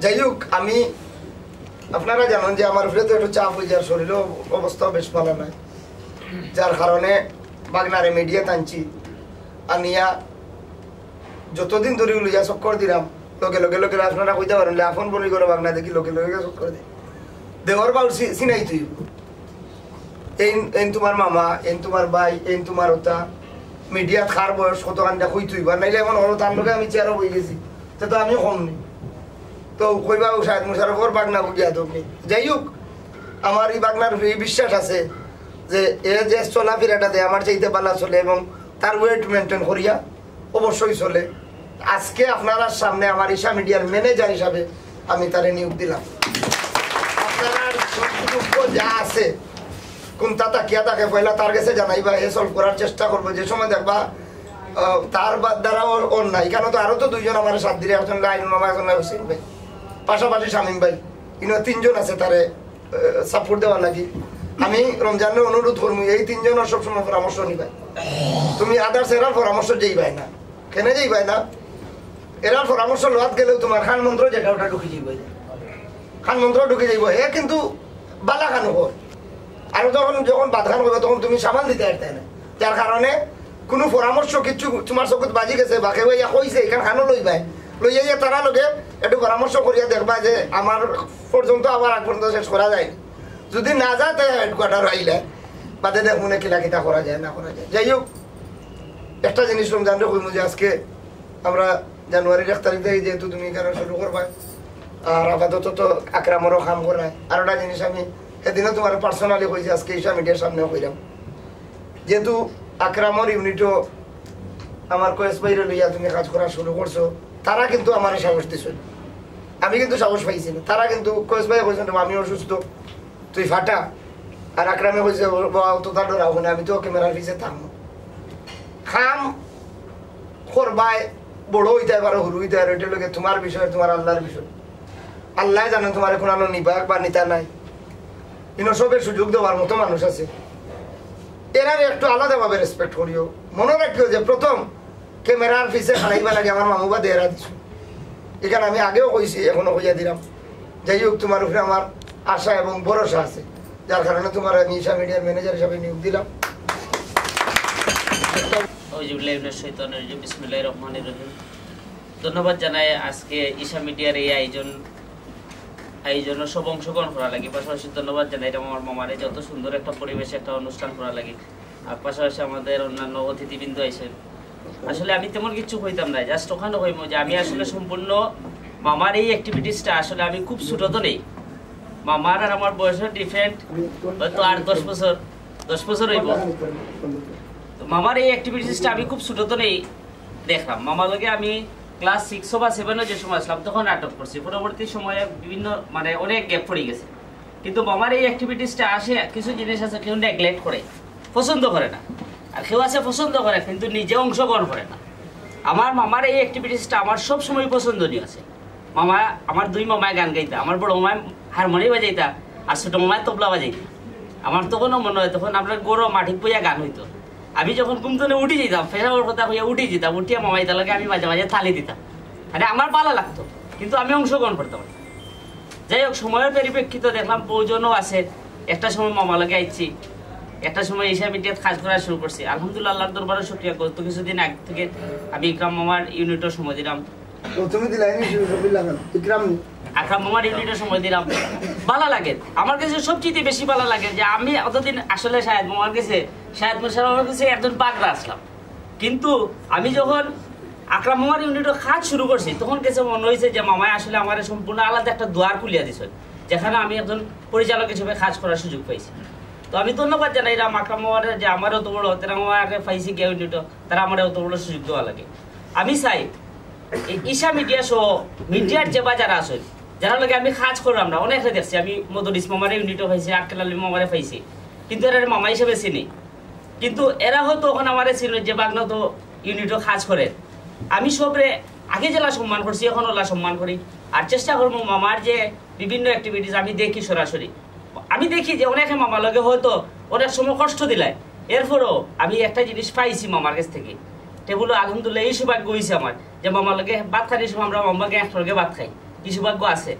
যাই হোক, আমি আপনারা জানেন যে আমার উপরে তো একটু চাপ হয়ে যায়, শরীরও অবস্থা বেশ ভালো নয়, যার কারণে বাগনারে মিডিয়া টানছি আনিয়া যতদিন ধরে লইয়া চক্কর দিলাম লগে লগে লগে আপনারা কইতে পারেন আপন বলি করে বাগনা দেখি লগে লগে চক্কর দিই দেওয়ার বাউল চিনাই তুই এই তোমার মামা, এই তোমার ভাই, এই তোমার ওটা মিডিয়াত খার বয়স কত কান্দা কই তুই বা নাইলে এমন হলো তার লোকে আমি চেয়ারও বই গেছি, তো আমি কম নেই তো কইবা শাহেদ মুশারফর বাগনা বুঝিয়া তুমি। যাই হোক, আমার এই বাগনার এই বিশ্বাস আছে যে এ যে চলাফেরাটা দেয় আমার চাইতে পালা চলে এবং তার ওয়েট মেনটেন করিয়া অবশ্যই চলে। আজকে আপনারা সামনে আমার ঈশা মিডিয়ার ম্যানেজার হিসাবে আমি তারে নিয়োগ দিলাম। আপনারা যা আছে কোনটা তাকিয়া তাকে পয়লা তার কাছে জানাইবা, এ সলভ করার চেষ্টা করবো। যে সময় দেখবা তার দ্বারা ওর নাই, কেন তো আরো তো দুইজন আমার সাথ দিলে, একজন লাইন মামা, একজন হোসেন ভাই, পাশাপাশি শামীম ভাই, ইনো তিনজন আছে তারে সাপোর্ট দেওয়ার লাগি। আমি রমজানের অনুরোধ করবো এই তিনজনের সবসময় পরামর্শ নিবাই। তুমি আদার্স এরার পরামর্শ যাইবাই না, কেন যাইবাই না? এরার পরামর্শ লোয়াত গেলেও তোমার খান মন্ত্র যেটা ওটা ঢুকে যাইব, খান মন্ত্র ঢুকে যাইব, হে কিন্তু বালা খান হয়। আর যখন যখন বাদখান করবে তখন তুমি সামাল দিতে পারতে না, যার কারণে কোনো পরামর্শ কিছু তোমার চকুত বাজি গেছে বাকে ভাইয়া কইছে এখানে খানো লইবাই, লইয়া গিয়ে তারা লোকে একটু পরামর্শ করিয়া দেখবা যে আমার পর্যন্ত আবার আগ পর্যন্ত শেষ করা যায়। যদি না যায় তাই হেডকোয়ার্টার আইলে বাদে দেখুন কিলা কিতা করা যায় না করা যায়। যাই হোক, একটা জিনিস রমজানরে কইমু যে আজকে আমরা জানুয়ারির 1 তারিখ থেকে যেহেতু তুমি এখানে শুরু করবা, আর আপাতত তো আকরামরও কাম করায়। আর একটা জিনিস আমি সেদিনও তোমার পার্সোনালি কইছি, আজকে ঈশা মিডিয়ার সামনেও কইলাম, যেহেতু আকরামর ইউনিটও আমার কোয়েস বাইরে লইয়া তুমি কাজ করা শুরু করছো, তারা কিন্তু আমার সাহস দিছিল, আমি কিন্তু সাহস পাইছি না। তারা কিন্তু কোয়েস ভাই কইছেন আমি অসুস্থ, তুই ফাটা। আর আকরামে কইছে তো তার ডরাবো না, আমি তো ক্যামেরার পিছিয়ে থাকবো। খাম করবাই বড় হইতে পারো হুরু হইতে পারো, এটা লোকে তোমার বিষয়, তোমার আল্লাহর বিষয়। আল্লাহ জানে তোমার এখন আলো নিবা বা নিতা নাই, কিন্তু সবের সুযোগ দেওয়ার মতো মানুষ আছে। এরা একটু আলাদাভাবে রেসপেক্ট করিও। মনে রাখিও যে প্রথম ক্যামেরার পিছিয়ে খাড়াইবা লাগে আমার মামু বা দেহরা দিছো, এখানে আমি আগেও কইছি এখনো কইয়া দিলাম। যাই হোক, তোমার উপরে আমার আশা এবং ভরসা আছে, যার কারণে তোমার আমি ঈশা মিডিয়ার ম্যানেজার হিসাবে নিয়োগ দিলাম। ধন্যবাদ জানাই আজকে ঈশা মিডিয়ার এই আয়োজনের সব অংশগ্রহণ করা লাগে। পাশাপাশি ধন্যবাদ জানাই আমার মামারে যত সুন্দর একটা পরিবেশে একটা অনুষ্ঠান করা লাগে। আর পাশাপাশি আমাদের অন্যান্য অতিথিবৃন্দ আইসেন। আসলে আমি তেমন কিছু হইতাম না, জাস্ট ওখানে হইম যে আমি আসলে সম্পূর্ণ মামার এই অ্যাক্টিভিটিসটা আসলে আমি খুব ছোট তো নেই। মামার আর আমার বয়সের ডিফারেন্ট হয়তো 8-10 বছর হইব। তো মামার এই অ্যাক্টিভিটিসটা আমি খুব ছোট তো নেই দেখলাম। মামার লগে আমি ক্লাস 6 বা 7 যে সময় আসলাম তখন নাটক করছি। পরবর্তী সময়ে বিভিন্ন অনেক গ্যাপ পড়ে গেছে, কিন্তু মামার এই অ্যাক্টিভিটিসটা আসে কিছু জিনিস আছে কেউ নেগলেক্ট করে, পছন্দ করে না। আর কেউ আছে পছন্দ করে কিন্তু নিজে অংশগ্রহণ করে না। আমার মামার এই অ্যাক্টিভিটিসটা আমার সব সময় পছন্দনীয় আছে। মামা আমার 2 মামায় গান গাইতা, আমার বড় মামায় হারমোনিয়াম বাজাইতা আর ছোট মামায় তবলা বাজাইতা। আমার তখনও মনে হয় তখন আপনার গরু মাটি বইয়া গান হইতো। আমি যখন ঘুমতনে উঠে যেতাম, ফেরাবার কথা হইয়া উঠে যেতাম, উঠিয়া মামাই তালাকে আমি মাঝে মাঝে থালি দিতাম। মানে আমার ভালো লাগতো, কিন্তু আমি অংশগ্রহণ করতাম না। যাই হোক, সময়ের পরিপ্রেক্ষিতে দেখলাম প্রয়োজনও আছে। একটা সময় মামা লাগে আইছি, একটা সময় ঈশা মিডিয়াত কাজ করা শুরু করছি। আলহামদুলিল্লাহ, আল্লাহর দরবারে শুকরিয়া। গত কিছুদিন আগে থেকে আমি ইকরাম মামার ইউনিটের সময় দিলাম। আকরাম মামার ইউনিটের সময় দিলাম, ভালো লাগে। আমার কাছে সবচেয়ে বেশি ভালো লাগে যে আমি অতদিন আসলে শাহেদ মামার কাছে, শাহেদ মুশারফের কাছে একজন পাগড়া আসলাম, কিন্তু আমি যখন আকরাম মামার ইউনিটের কাজ শুরু করছি তখন কাছে মনে হয়েছে যে মামায় আসলে আমার সম্পূর্ণ আলাদা একটা দুয়ার খুলিয়া দিছে, যেখানে আমি একজন পরিচালক হিসেবে কাজ করার সুযোগ পাইছি। তো আমি ধন্যবাদ জানাই আকরাম মামার যে আমার অত বড় তারা আমাকে পাইছি গিয়ে ইউনিট, তারা আমার অত বড় সুযোগ দেওয়া লাগে। আমি চাই ঈশা মিডিয়া সহ মিডিয়ার যে বাজার আছে যারা লাগে আমি কাজ করলাম না, অনেক দেখছি। আমি মদরিস মামারে ইউনিটও পাইছি, আক্কেল আলী মামারে পাইছি, কিন্তু এরা মামা হিসেবে চিনি। কিন্তু এরা হয়তো ওখানে আমারে চিনি যে বাগনা তো ইউনিটও কাজ করে। আমি সবরে আগে জেলা সম্মান করছি, এখন ওলা সম্মান করি। আর চেষ্টা করবো মামার যে বিভিন্ন অ্যাক্টিভিটিস আমি দেখি সরাসরি, আমি দেখি যে অনেকে মামা লগে হয়তো অনেক সময় কষ্ট দিলায়, এরপরও আমি একটা জিনিস পাইছি মামার কাছ থেকে। টেবুলো আলহামদুলিল্লাহ এই সৌভাগ্য হয়েছে আমার যে মামার লগে ভাত খাই সময় আমরা মামাকে একটু ভাত খাই, কিছু ভাগ্য আছে,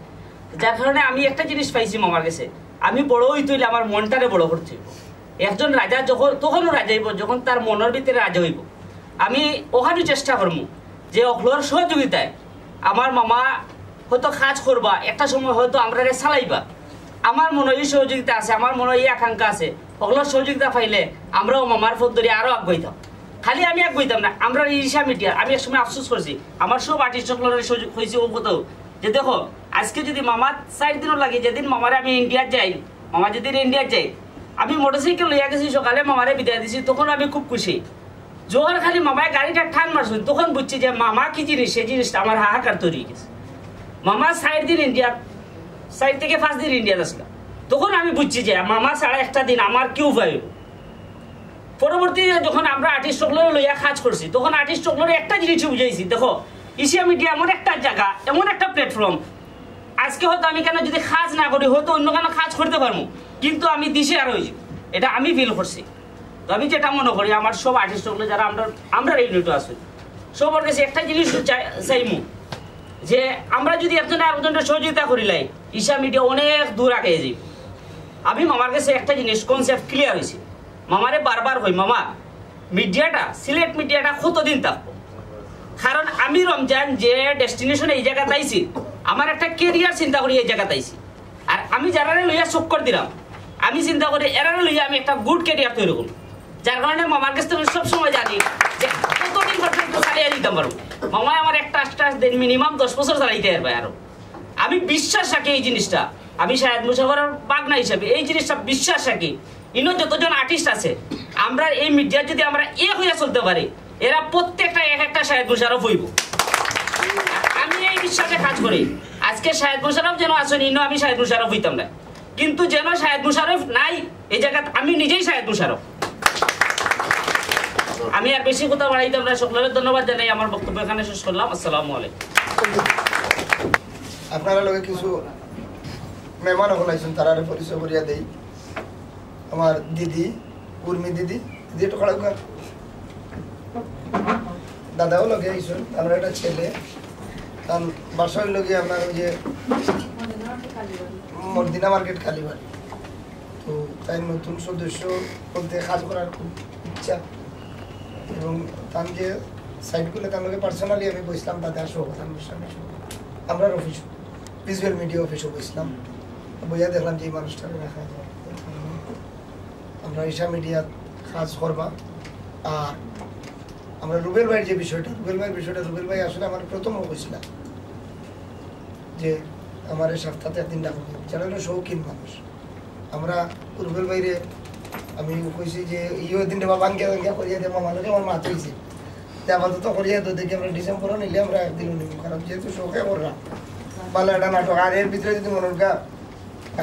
যার কারণে আমি একটা জিনিস পাইছি মামার কাছে, আমি বড় হইতে হইলে আমার মনটারে বড় করতে হইব। একজন রাজা যখন তখনও রাজা হইব যখন তার মনের ভিতরে রাজা হইব। আমি ওখানে চেষ্টা করবো যে অকলোর সহযোগিতায় আমার মামা হয়তো কাজ করবা, একটা সময় হয়তো আমরা চালাইবা, আমার মনে এই সহযোগিতা আছে, আমার মনে এই আকাঙ্ক্ষা আছে, ওগুলোর সহযোগিতা পাইলে আমরাও মামার পথ ধরে আরও আগাইতাম। খালি আমি আগাইতাম না, আমরা ইসা মিডিয়া আমি এক সময় আফসোস করছি আমার সব আর্টিস্টগুলোর সুযোগ হয়েছে ও কোথাও যে দেখো আজকে যদি মামার 4 দিনও লাগে, যেদিন মামারে আমি ইন্ডিয়া যাই, মামা যেদিন ইন্ডিয়া যাই, আমি মোটরসাইকেল লইয়া গেছি সকালে মামারে বিদায় দিছি, তখন আমি খুব খুশি। যখন খালি মামায় গাড়িটা ঠান মারছেন তখন বুঝছি যে মামা কি জিনিস, সেই জিনিসটা আমার হাহাকার তৈরি হয়ে গেছে। মামা 4 দিন ইন্ডিয়া, 4 থেকে 5 দিন ইন্ডিয়া আসলাম, তখন আমি বুঝছি যে মামা ছাড়া একটা দিন আমার কি উপায়। পরবর্তী যখন আমরা আর্টিস্টগুলো লইয়া কাজ করছি তখন আর্টিস্টগুলোর একটা জিনিস বুঝাইছি, দেখো এশিয়া মিডিয়া এমন একটা জায়গা, এমন একটা প্ল্যাটফর্ম, আজকে হয়তো আমি কেন যদি কাজ না করি হয়তো অন্য কেন কাজ করতে পারবো, কিন্তু আমি দিশে আর হয়েছি, এটা আমি ফিল করছি। তো আমি যেটা মনে করি আমার সব আর্টিস্টগুলো যারা আমরা এই ইউনিটে আসি সবার কাছে একটা জিনিস চাইমু যে আমরা যদি একজনে আরেকজনের সহযোগিতা করিলাই ঈশা মিডিয়া অনেক দূর আগে যাই। আমি মামার কাছে একটা জিনিস কনসেপ্ট ক্লিয়ার হয়েছে, মামারে বারবার হই মামা মিডিয়াটা সিলেট মিডিয়াটা কতদিন থাকবো, কারণ আমি রমজান যে ডেস্টিনেশনে এই জায়গাতে আইছি আমার একটা কেরিয়ার চিন্তা করি এই জায়গাতে আইছি, আর আমি যারা লইয়া চক্কর দিলাম আমি চিন্তা করি এরা লইয়া আমি একটা গুড কেরিয়ার তৈরি করব, যার কারণে মামার কাছ থেকে সবসময় জানি যে কতদিন পর্যন্ত চালিয়ে দিতাম পারবো। মামায় আমার একটা দেন মিনিমাম 10 বছর চালাইতে পারবে আরো। আমি বিশ্বাস রাখি এই জিনিসটা, আমি শাহেদ মুশারফের পাগনা হিসাবে এই জিনিসটা বিশ্বাস রাখি, ইনো যতজন আর্টিস্ট আছে আমরা এই মিডিয়া যদি আমরা এক হইয়া চলতে পারি এরা প্রত্যেকটা এক একটা শাহেদ মুশারফ হইব। আমি এই বিশ্বাসে কাজ করি, আজকে শাহেদ মুশারফ যেন আসেন ইনো আমি শাহেদ মুশারফ হইতাম না, কিন্তু যেন শাহেদ মুশারফ নাই এই জায়গা আমি নিজেই শাহেদ মুশারফ। আমি আর বেশি কথা বাড়াইতাম না, সকলের ধন্যবাদ জানাই, আমার বক্তব্য এখানে শেষ করলাম। আসসালামু আলাইকুম। আপনারা লোকে কিছু মেহমান হলাইছেন তারা পরিচয় করিয়া দেই। আমার দিদি উর্মি দিদি, দিদি একটু খড়া দাদাও লগে আইসুন, আমার একটা ছেলে তার বাসায় লগে আপনার ওই যে মর্দিনা মার্কেট কালীবাড়ি, তো তাই নতুন সদস্য বলতে কাজ করার খুব ইচ্ছা, এবং তার যে সাইটগুলো তার লগে পার্সোনালি আমি বসলাম তাদের আসো আমরা অফিস ভিজুয়াল মিডিয়া অফিসে বসলাম, বইয়া দেখলাম যে এই মানুষটাকে রাখা যায়, আমরা ঈশা মিডিয়া কাজ করবা। আর আমরা রুবেল ভাইয়ের যে বিষয়টা, রুবেল ভাই আসলে আমার প্রথম হয়েছিলাম যে আমার এই সপ্তাহে একদিন ডাকবে, যারা হলো শৌখিন মানুষ। আমরা রুবেল ভাইরে আমি কইছি যে ইও দিন দেবা বাঙ্গিয়া বাঙ্গিয়া করিয়া দেবো, মানুষকে আমার মাত হয়েছে আপাতত করিয়া তো দেখি আমরা ডিসেম্বরও নিলে আমরা একদিন নিব, কারণ যেহেতু শৌকে করলাম ভালো একটা নাটক। আর এর ভিতরে যদি মনোরকা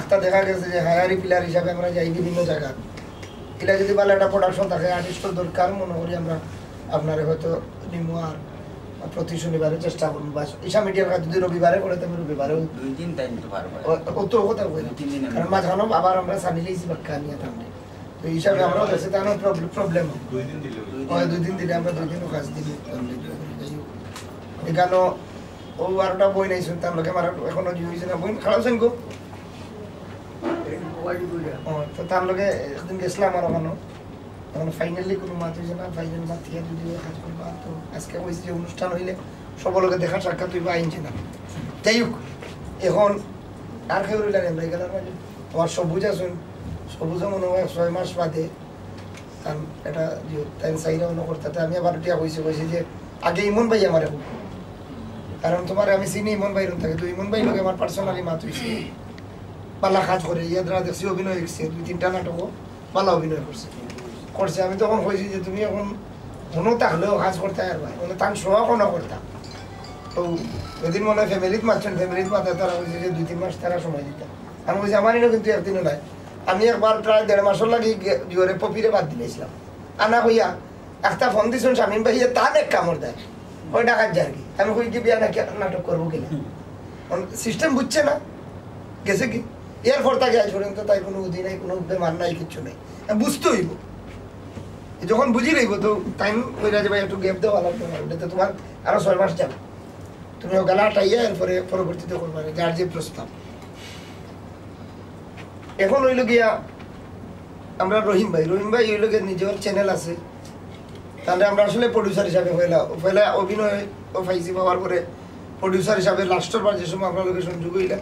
একটা দেখা গেছে যে হায়ারি প্লেয়ার হিসাবে আমরা যাই বিভিন্ন জায়গা, এটা যদি ভালো একটা প্রোডাকশন থাকে আর্টিস্টের দরকার মনে করি আমরা আপনার হয়তো নিমু। আর প্রতি শনিবারে চেষ্টা করবো, বা ঈশা মিডিয়ার কাজ যদি রবিবারে করে তবে রবিবারেও 2 দিন টাইম তো পারবো, অত কথা বলি কারণ মাঝখানে আবার আমরা সানি লিয়েছি বাক্কা নিয়ে থাকলে তো হিসাবে আমরাও গেছে তার প্রবলেম 2 দিন দিলে আমরা 2 দিনও কাজ দিই। এখানেও ও আরোটা বই নাই শুনতে আমরা আমার এখনো হয়েছে না বই খারাপছেন গো, তো তার লগে একদিন গেছিলাম আর ওখানে, এখন ফাইনালি কোনো মাত হয়েছে না, ফাইনাল মাত থেকে যদি কাজ করবা। তো আজকে বলছি যে অনুষ্ঠান হইলে সবার লোকে দেখা সাক্ষাৎ হইবা আইনছে না। যাই হোক এখন আর কেউ রইলেন আমরা এখানে আমার সবুজ আসুন, সবুজও মনে হয় 6 মাস বাদে কারণ এটা তাই চাইরা মনে করতে আমি আবার টিয়া বলছি যে আগে ইমন ভাই আমার এখন, কারণ তোমার আমি চিনি ইমন ভাই থাকে, তো ইমন ভাই লোক আমার পার্সোনালি মাত হয়েছে, পালা কাজ করে ইয়াদরা দেখছি অভিনয় দেখছি 2-3টা নাটকও পালা অভিনয় করছে। আমি তখন কইছি যে তুমি এখন কোনো থাকলেও কাজ করতে আর ভাই মানে তার শোয়া কোনো করতাম। তো এদিন মনে হয় ফ্যামিলিত মারছেন, ফ্যামিলিত মাথায় তারা বলছে যে 2-3 মাস তারা সময় দিতাম। আমি বলছি আমারও কিন্তু একদিনও নাই, আমি একবার প্রায় 1.5 মাসের লাগি জোরে পপিরে বাদ দিলেছিলাম আনা কইয়া একটা ফোন দিয়েছেন শামীম ভাই তার এক কামড় দেয় ওই ডাকাত যায় কি, আমি কই কি বিয়া নাকি নাটক করবো কিনা সিস্টেম বুঝছে না, গেছে কি এরপর তাকে আজ পর্যন্ত তাই কোনো উদি নাই, কোনো বেমার নাই, কিচ্ছু নেই। বুঝতে হইব, যখন বুঝি রইব তো টাইম হয়ে যাবে ভাই একটু গ্যাপ দেওয়া লাগবে না, ওটাতে তোমার আরো 6 মাস যাবে। তুমি ওগুলা আটাইয়া এরপরে পরবর্তীতে করবা যার যে প্রস্তাব। এখন হইল গিয়া আমরা রহিম ভাই হইল গিয়ে নিজের চ্যানেল আছে, তাহলে আমরা আসলে প্রডিউসার হিসাবে পয়লা অভিনয় পাইছি, পাওয়ার পরে প্রডিউসার হিসাবে লাস্টের বার যে সময় আপনার লোকের সংযোগ হইলা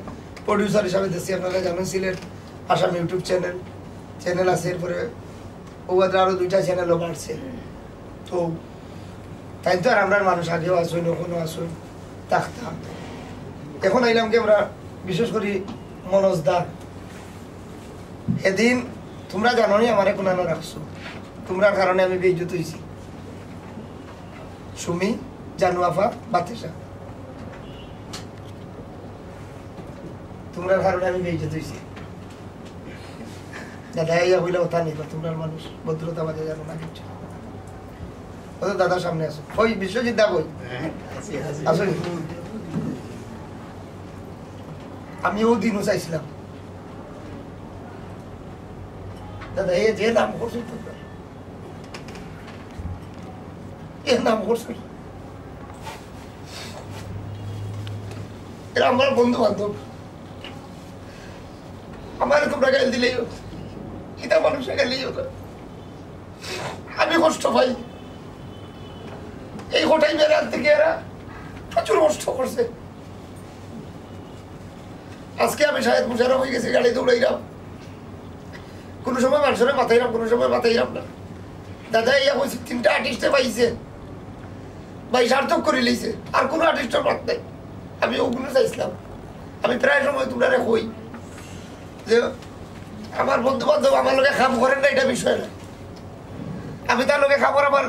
প্রডিউসার হিসাবে দেখছি। আপনারা জানেন সিলেট আসাম ইউটিউব চ্যানেল আছে, এরপরে ওদের আরো 2টা চ্যানেলও বাড়ছে। তো তাই তো আর আমরা মানুষ আগেও আসুন ওখানেও আসুন থাকতাম। এখন আইলাম কি আমরা বিশেষ করে মনোজ দা, এদিন তোমরা জানো নি আমার কোনানো রাখছো, তোমরার কারণে আমি বেইজ্জত হয়েছি। সুমি, জানুয়াফা, বাতিসা, তোমরার কারণে আমি বেইজ্জত হয়েছি। দাদা ইয়া হইলে ওটা নেই, তোমরার মানুষ ভদ্রতা বাজে জানো না কিছু। দাদার সামনে আসো, ওই বিশ্বজিৎ দা বই আসো। আমি ও দিনও চাইছিলাম দাদা এ যে নাম করছো তোমরা, এর নাম করছো, এরা আমার বন্ধু বান্ধব, আমার তোমরা গাল দিলেই হতো, এটা মানুষের গালেই হতো। আমি কষ্ট পাই, এই হোটেল বেড়ার থেকে এরা প্রচুর কষ্ট করছে। আজকে আমি শায়দ মুশারফ হয়ে গেছি, গাড়ি দৌড়াইলাম, কোনো সময় মানুষের মাথাইলাম, কোনো সময় মাথাইলাম না। দাদা ইয়া বলছি 3টা আর্টিস্টে পাইছে, ভাই সার্থক করে লইছে, আর কোনো আর্টিস্টের মাত নাই। আমি ওগুলো চাইছিলাম, আমি প্রায় সময় তোমরা কই যে আমার বন্ধু বান্ধব আমার লোকে খাম করেন না, এটা বিষয় না। আমি তার লোকে খাবার আমার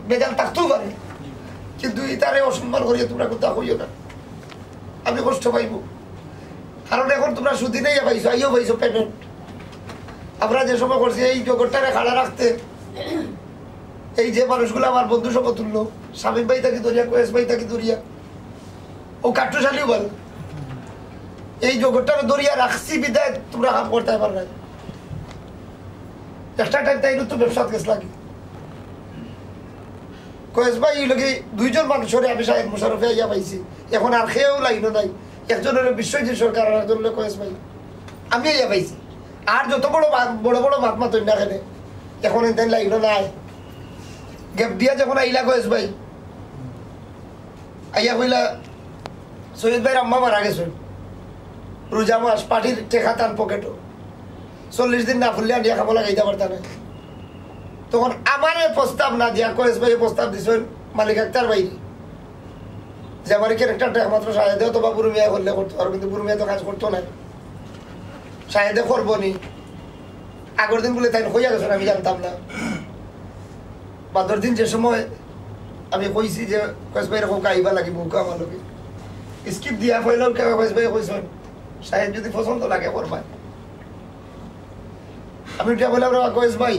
বেজাল থাকতেও পারে, কিন্তু তারে অসম্মান করিয়ে তোমরা কোথাও হইও না, আমি কষ্ট পাইব। কারণ এখন তোমরা সুদিনেই পাইছো, আইও পাইছো পেমেন্ট। আমরা যে সময় করছি এই জগৎটারে খাড়া রাখতে, এই যে মানুষগুলো আমার বন্ধু সমতুল্য, শামীম ভাই থাকি দরিয়া, কোয়েস ভাই থাকি দরিয়া, ও কাট্টুশালীও বল, এই জগৎটারে দরিয়া রাখছি বিদায় তোমরা কাম করতে পার না। একটা টাইম তাই তো ব্যবসাত গেছ লাগে। কোয়েস ভাই লোকে 2জন মানুষের আমি সাহেব মুশারফে ইয়া পাইছি, এখন আর খেয়েও লাইনও নাই। একজন হলো বিশ্বজিৎ সরকার, আর একজন হলো কোয়েস ভাই, আমি ইয়া পাইছি। আর যত বড় বড় মাতমা তৈরি না খেলে এখন এখানে লাইনও নাই। গ্যাপ দিয়া যখন আইলা কোয়েস ভাই আইয়া কইলা সৈয়দ ভাইয়ের আম্মা মারা গেছেন, রোজা মাস, পার্টির টেকা তার পকেটও, 40 দিন না ফুললে আনিয়া খাবো লাগাইতে পারতা না। তখন আমার প্রস্তাব না দিয়া কোয়েস ভাই প্রস্তাব দিছেন মালিক আক্তার বাইরে, যে আমার ক্যারেক্টারটা একমাত্র শাহেদেও তো বা বুড়ো মিয়া করলে করতো, আর কিন্তু বুড়ো মিয়া তো কাজ করতো না, শাহেদে করবো নি। আগের দিন বলে তাই হইয়া গেছেন, আমি জানতাম না। বাদর দিন যে সময় আমি কইছি যে কোয়েস ভাই এরকম গাইবা লাগিব আমার লোকে, স্কিপ দিয়া পয়লাও কোয়েস ভাই কইছেন শাহেদ যদি পছন্দ লাগে করবা। আমি উঠে বললাম কোয়েস ভাই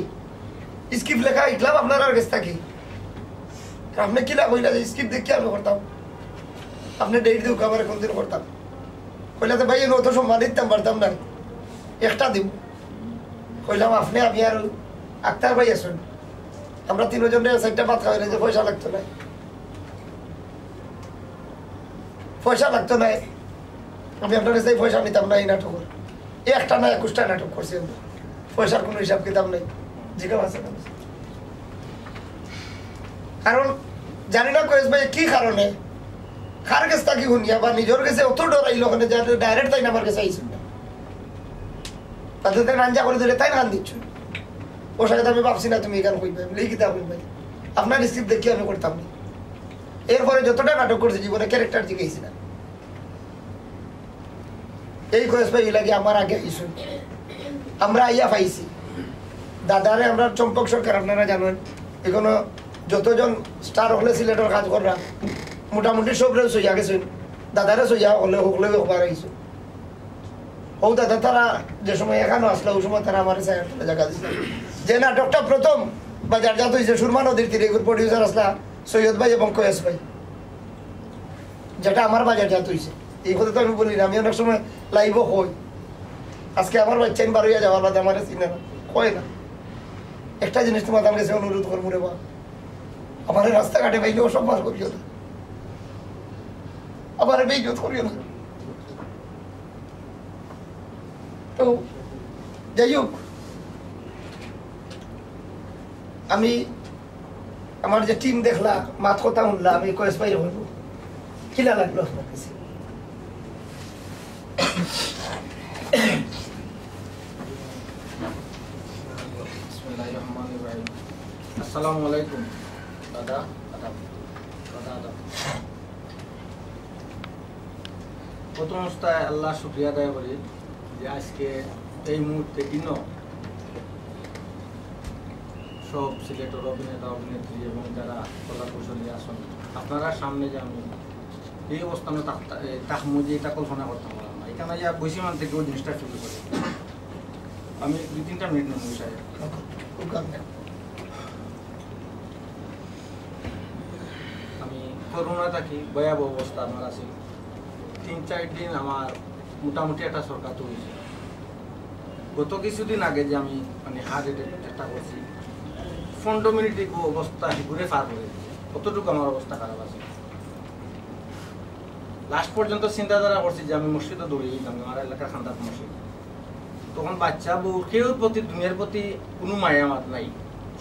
স্কিপ লেখা ইটলাম আপনার আর কাছে থাকি, আপনি কি লাভ হইলা যে স্কিপ দেখি আমি করতাম, আপনি ডেট দিও আমার কোন দিন করতাম। কইলা তো ভাই অত সম্মান দিতাম পারতাম না, একটা দিব। কইলাম আপনি আমি আর আক্তার ভাই আসুন, আমরা 3 জনের 4টা ভাত খাওয়াই যে পয়সা লাগতো না, পয়সা লাগতো না। আমি আপনার কাছে পয়সা নিতাম না এই নাটকের, একটা না 21টা নাটক করছি, পয়সার কোনো হিসাব কিতাব নেই। জিজ্ঞাসা আছে কারণ জানি না কোয়েস ভাই কি কারণে কার কাছে তাকে শুনিয়া বা নিজের কাছে অত ডরাইল, ওখানে ডাইরেক্ট তাই আমার কাছে আইসুন না, তাদের রাঞ্জা করে দিলে তাই গান দিচ্ছ। ওর সাথে আমি ভাবছি না তুমি এই গান কইবে, লিখিতা কইবে, আপনার স্ক্রিপ্ট দেখি আমি করতাম না। এরপরে যতটা নাটক করছি জীবনে ক্যারেক্টার জিজ্ঞাসি না। এই কোয়েস ভাই লাগে আমার আগে আইসুন, আমরা আইয়া পাইছি। দাদারে আমরা চম্পক সরকার আপনারা জানেন, এখনো যতজন স্টার হলে সিলেটের কাজ করা মোটামুটি সবরে সইয়া গেছেন, দাদারে সইয়া হলে হলে হবার আইসুন। ও দাদা তারা যে সময় এখানে আসলো ওই সময় তারা আমার জায়গা দিচ্ছে। যে নাটকটা প্রথম বাজারজাত হয়েছে সুরমা নদীর তীরে, প্রডিউসার আসলা সৈয়দ ভাই এবং কোয়েস ভাই, যেটা আমার বাজারজাত হয়েছে। এই কথা তো আমি বলি না, আমি অনেক সময় লাইভও হই। আজকে আমার বাচ্চা বার হইয়া যাওয়ার বাদে আমার চিনে না, হয় না। একটা জিনিস তোমার কাছে অনুরোধ করবো রে বা, আমার রাস্তাঘাটে পাইলে অসম্মান করিও না। আবার বেইজ্জত করিও না। তো যাই হোক, আমি আমার যে টিম দেখলা, মাত কথা শুনলা, আমি কয়েস পাই হইব কিলা লাগলো আপনার কাছে? আসসালামু আলাইকুম দাদা। প্রথম অবস্থায় আল্লাহ শুক্রিয়া আদায় করি যে আজকে এই মুহূর্তে সব সিলেটের অভিনেতা অভিনেত্রী এবং যারা কলা কৌশলী আছেন আপনারা সামনে যে আমি এই অবস্থানে তাহমু যে এটা কল্পনা করতে পারলাম না। এখানে যা বৈশিমান থেকে ওই জিনিসটা শুরু করে আমি 2-3টা মিনিট নেব সাহেব। আমি করোনা থাকি, ভয়াবহ অবস্থা আমার আছে। 3-4 দিন আমার মোটামুটি একটা সরকার হয়েছে। গত কিছুদিন আগে যে আমি মানে হার্ট অ্যাটাক চেষ্টা করছি, 15 মিনিটে অবস্থা ঘুরে পার করে দিয়েছে। কতটুকু আমার অবস্থা খারাপ আছে। লাস্ট পর্যন্ত চিন্তাধারা করছি যে আমি মসজিদে দৌড়িয়ে যেতাম, আমার এলাকার খান্দার মসজিদ। তখন বাচ্চা বউ কেউ প্রতি দুনিয়ার প্রতি কোনো মায়া মাত নাই,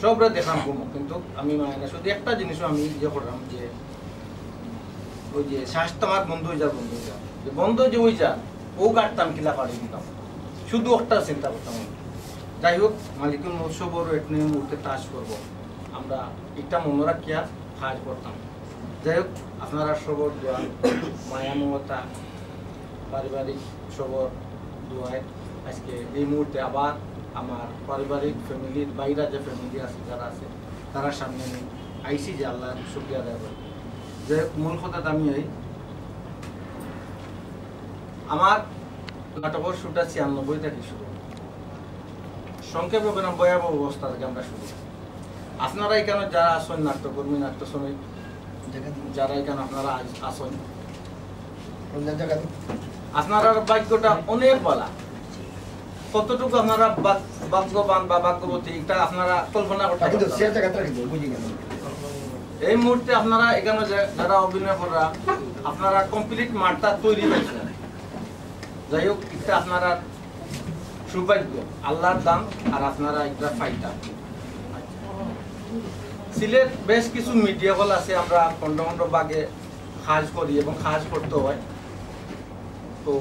সবরা দেখাম কমো, কিন্তু আমি মায়া না। শুধু একটা জিনিসও আমি ইয়ে করলাম যে ওই যে শ্বাসটা আমার বন্ধ হয়ে যা, যে বন্ধ যে হয়ে যা ও কাটতাম কিলা পাড়ি দিতাম, শুধু একটা চিন্তা করতাম। যাই হোক, মালিকুল মৎস্যবর এটনি মুহূর্তে টাচ করবো, আমরা একটা মনে রাখিয়া কাজ করতাম। যাই হোক, আপনারা সবর দোয়া, মায়া মমতা, পারিবারিক সবর দোয়ায় আজকে এই মুহূর্তে আবার আমার পারিবারিক ফ্যামিলির বাইরে যে ফ্যামিলি আছে যারা আছে তারা সামনে আমি আইসি যে আল্লাহ শুক্রিয়া আদায় করি। যে মূল কথা আমি এই আমার নাটকের শুরুটা 96 থেকে শুরু, সংক্ষেপে বললাম ভয়াবহ অবস্থা থেকে আমরা শুরু। আপনারা এখানে যারা আসেন নাট্যকর্মী, নাট্য শ্রমিক যারা এখানে আপনারা আসেন, আপনারা ভাগ্যটা অনেক বলা, কতটুকু আপনারা ভাগ্যবান বা ভাগ্যবতী এটা আপনারা কল্পনা করতে পারেন। এই মুহূর্তে আপনারা এখানে যারা অভিনয় করা আপনারা কমপ্লিট মাঠটা তৈরি হয়েছে। যাই হোক, এটা আপনারা সৌভাগ্য, আল্লাহর দান, আর আপনারা এটা ফাইটা। সিলেট বেশ কিছু মিডিয়া হল আছে, আমরা খন্ড খন্ড ভাগে কাজ করি এবং কাজ করতে হয়। তো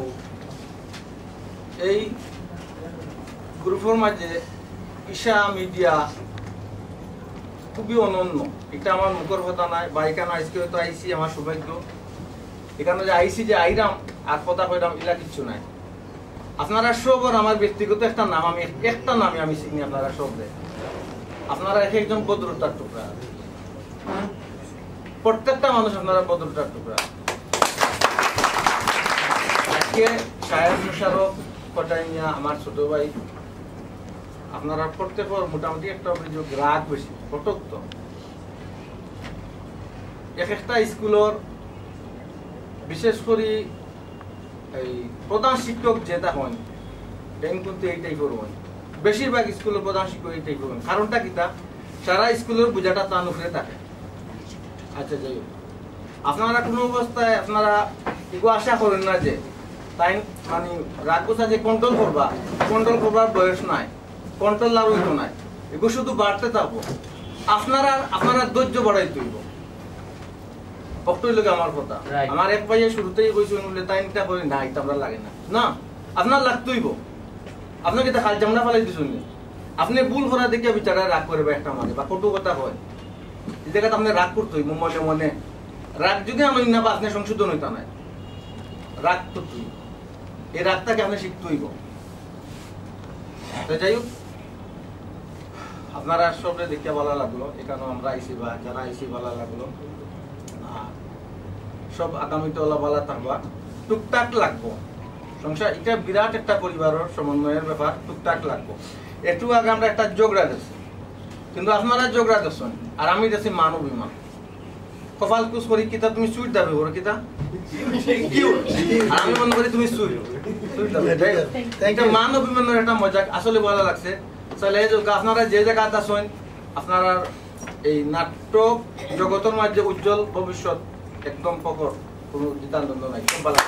এই গ্রুপের মাঝে ঈশা মিডিয়া খুবই অনন্য, এটা আমার মুখের কথা নয়। বা এখানে আজকে হয়তো আইসি আমার সৌভাগ্য, এখানে যে আইসি যে আইরাম আর কথা কইরাম এলা কিচ্ছু নাই। আপনারা সবর আমার ব্যক্তিগত একটা নাম, আমি একটা নামে আমি চিনি আপনারা সবরে। আপনারা এক একজন বদরুদ্দার টুকরা, প্রত্যেকটা মানুষ আপনারা বদরুদ্দার টুকরা। আজকে সাহেব মুশারফ কটাইমিয়া আমার ছোট ভাই, আপনারা প্রত্যেকের মোটামুটি একটা অভিযোগ রাগ বেশি, কটক্ত। এক একটা স্কুলের বিশেষ করে এই প্রধান শিক্ষক যেটা হয় কিন্তু এই টাইপের হয়, বেশিরভাগ স্কুলের প্রধান শিক্ষক এই টাইপের হয়। কারণটা কিতা, সারা স্কুলের বোঝাটা তার উপরে থাকে। আচ্ছা, যাই হোক, আপনারা কোনো অবস্থায় আপনারা এগুলো আশা করেন না যে তাই মানে রাগ গোছা যে কন্ট্রোল করবার বয়স নাই, কন্ট্রোল আর হইতো নাই, এগুলো শুধু বাড়তে থাকবো। আপনারা ধৈর্য বাড়াই তুইব। আমার কথা, আমার এক ভাইয়া শুরুতেই কইছেন বলে তাই এটা করে না, এটা আমরা লাগে না, না আপনার লাগতইব। আপনাকে এটা খাল জামনা ফালাই দিছুন, আপনি ভুল করা দেখে বিচারা রাগ করবে একটা মানে বা কটু কথা হয়, এই জায়গাতে আপনি রাগ করতে হইব মনে মনে। রাগ যদি আমি না বা আপনি সংশোধন হইতা নাই, রাগ তো তুই, এই রাগটাকে আপনি শিখতে হইব। যাই হোক, আপনারা সবরে দেখে ভালো লাগলো, এখানে আমরা আইসি বা যারা আইসি ভালো লাগলো। সব আগামীতে ওলা ভালো থাকবা, টুকটাক লাগবো সংসার, এটা বিরাট একটা পরিবারের সমন্বয়ের ব্যাপার, টুকটাক লাগবো। একটু আগে আমরা একটা যোগরা দিচ্ছি, কিন্তু আপনারা যোগরা দিচ্ছেন আর আমি দিচ্ছি মান অভিমান। কপাল কুচ করি কিতা তুমি সুইট দাবি করো কিতা, আর আমি মনে করি তুমি সুইট দাবি। মান অভিমানের একটা মজা আসলে ভালো লাগছে। তাহলে আপনারা যে জায়গাতে আছেন, আপনারা এই নাট্য জগতের মাঝে উজ্জ্বল ভবিষ্যৎ একদম প্রকট। কোনো দ্বিতান্তন্দ নাই সম্পাদক